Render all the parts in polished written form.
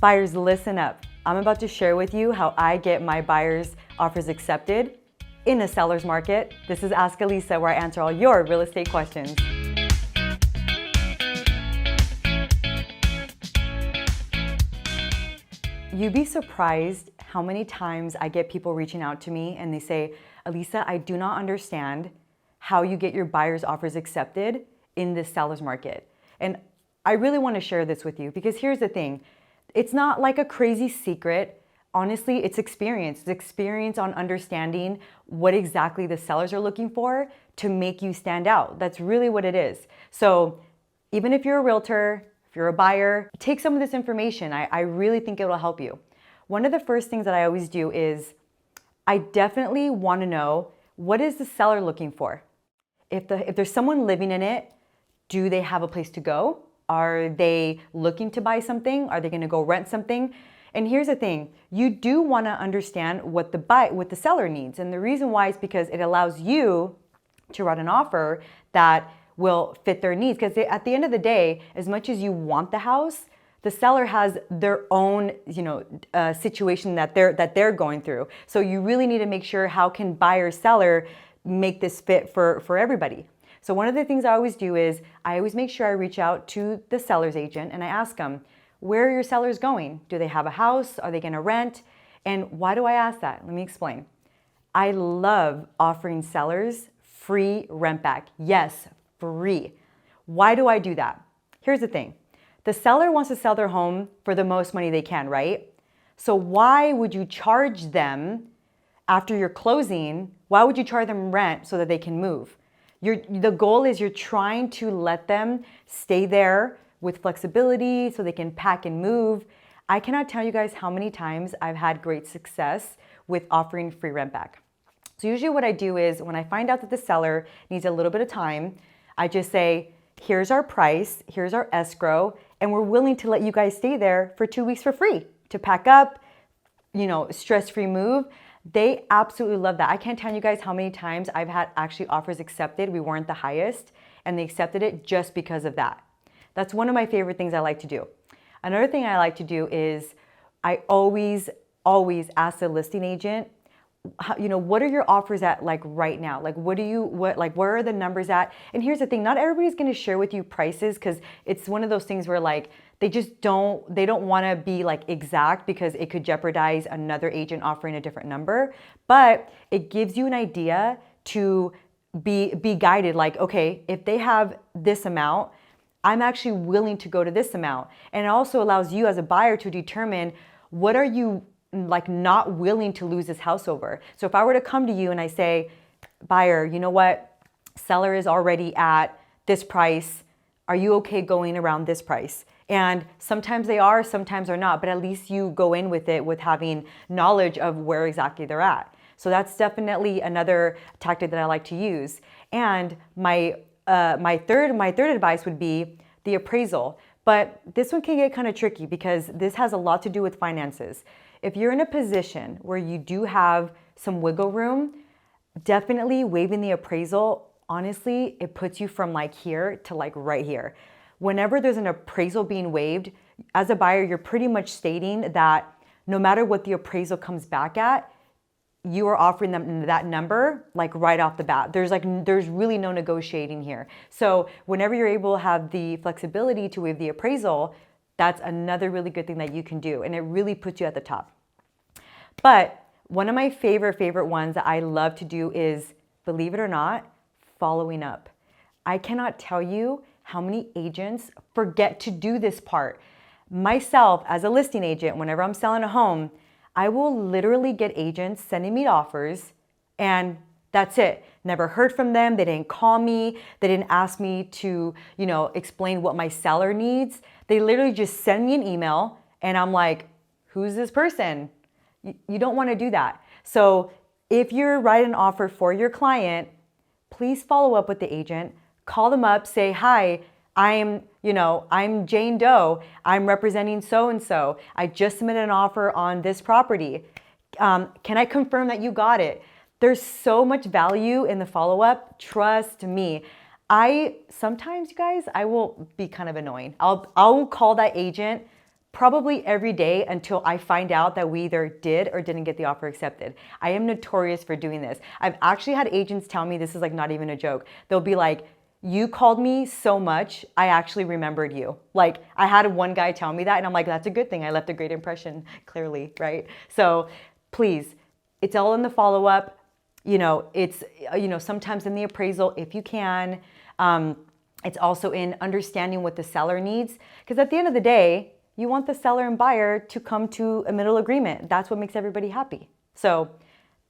Buyers, listen up. I'm about to share with you how I get my buyers' offers accepted in a seller's market. This is Ask Alyssa, where I answer all your real estate questions. You'd be surprised how many times I get people reaching out to me and they say, Alyssa, I do not understand how you get your buyer's offers accepted in this seller's market. And I really want to share this with you because here's the thing. It's not like a crazy secret. Honestly, it's experience. It's experience on understanding what exactly the sellers are looking for to make you stand out. That's really what it is. So even if you're a realtor, if you're a buyer, take some of this information. I really think it will help you. One of the first things that I always do is I definitely want to know, what is the seller looking for? If there's someone living in it, do they have a place to go? Are they looking to buy something? Are they going to go rent something? And here's the thing, you do want to understand what the seller needs. And the reason why is because it allows you to write an offer that will fit their needs. Because at the end of the day, as much as you want the house, the seller has their own, situation that they're going through. So you really need to make sure, how can buyer seller make this fit for everybody? So one of the things I always do is I always make sure I reach out to the seller's agent and I ask them, where are your sellers going? Do they have a house? Are they going to rent? And why do I ask that? Let me explain. I love offering sellers free rent back. Yes, free. Why do I do that? Here's the thing. The seller wants to sell their home for the most money they can, right? So why would you charge them after your closing? Why would you charge them rent so that they can move? The goal is you're trying to let them stay there with flexibility so they can pack and move. I cannot tell you guys how many times I've had great success with offering free rent back. So usually what I do is when I find out that the seller needs a little bit of time, I just say, here's our price, here's our escrow, and we're willing to let you guys stay there for 2 weeks for free to pack up, stress-free move. They absolutely love that. I can't tell you guys how many times I've had actually offers accepted. We weren't the highest and they accepted it just because of that. That's one of my favorite things I like to do. Another thing I like to do is I always ask the listing agent, what are your offers at like right now? Like where are the numbers at? And here's the thing, not everybody's going to share with you prices because it's one of those things where like they don't want to be like exact because it could jeopardize another agent offering a different number, but it gives you an idea to be guided. Like, okay, if they have this amount, I'm actually willing to go to this amount. And it also allows you as a buyer to determine, what are you like not willing to lose this house over? So if I were to come to you and I say, buyer, you know what? Seller is already at this price. Are you okay going around this price? And sometimes they are, sometimes they're not, but at least you go in with it with having knowledge of where exactly they're at. So that's definitely another tactic that I like to use. And my third advice would be the appraisal. But this one can get kind of tricky because this has a lot to do with finances. If you're in a position where you do have some wiggle room, definitely waiving the appraisal, honestly, it puts you from like here to like right here. Whenever there's an appraisal being waived, as a buyer, you're pretty much stating that no matter what the appraisal comes back at, you are offering them that number like right off the bat. There's really no negotiating here. So whenever you're able to have the flexibility to waive the appraisal, that's another really good thing that you can do. And it really puts you at the top. But one of my favorite ones that I love to do is, believe it or not, following up. I cannot tell you how many agents forget to do this part. Myself, as a listing agent, whenever I'm selling a home, I will literally get agents sending me offers and that's it. Never heard from them. They didn't call me. They didn't ask me to, explain what my seller needs. They literally just send me an email and I'm like, who's this person? You don't want to do that. So if you're writing an offer for your client, please follow up with the agent. Call them up, say, hi, I'm Jane Doe. I'm representing so-and-so. I just submitted an offer on this property. Can I confirm that you got it? There's so much value in the follow-up. Trust me. Sometimes, you guys, I will be kind of annoying. I'll call that agent probably every day until I find out that we either did or didn't get the offer accepted. I am notorious for doing this. I've actually had agents tell me, this is like not even a joke. They'll be like, you called me so much, I actually remembered you. Like, I had one guy tell me that, and I'm like, that's a good thing. I left a great impression, clearly, right? So please, it's all in the follow-up. You know, it's, you know, sometimes in the appraisal, if you can. It's also in understanding what the seller needs. Because at the end of the day, you want the seller and buyer to come to a middle agreement. That's what makes everybody happy. So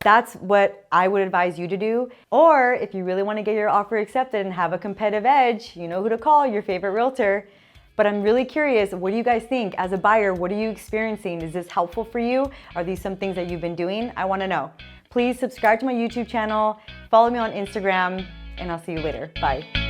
that's what I would advise you to do. Or if you really want to get your offer accepted and have a competitive edge, you know who to call, your favorite realtor. But I'm really curious, what do you guys think? As a buyer, what are you experiencing? Is this helpful for you? Are these some things that you've been doing? I want to know. Please subscribe to my YouTube channel, follow me on Instagram, and I'll see you later. Bye.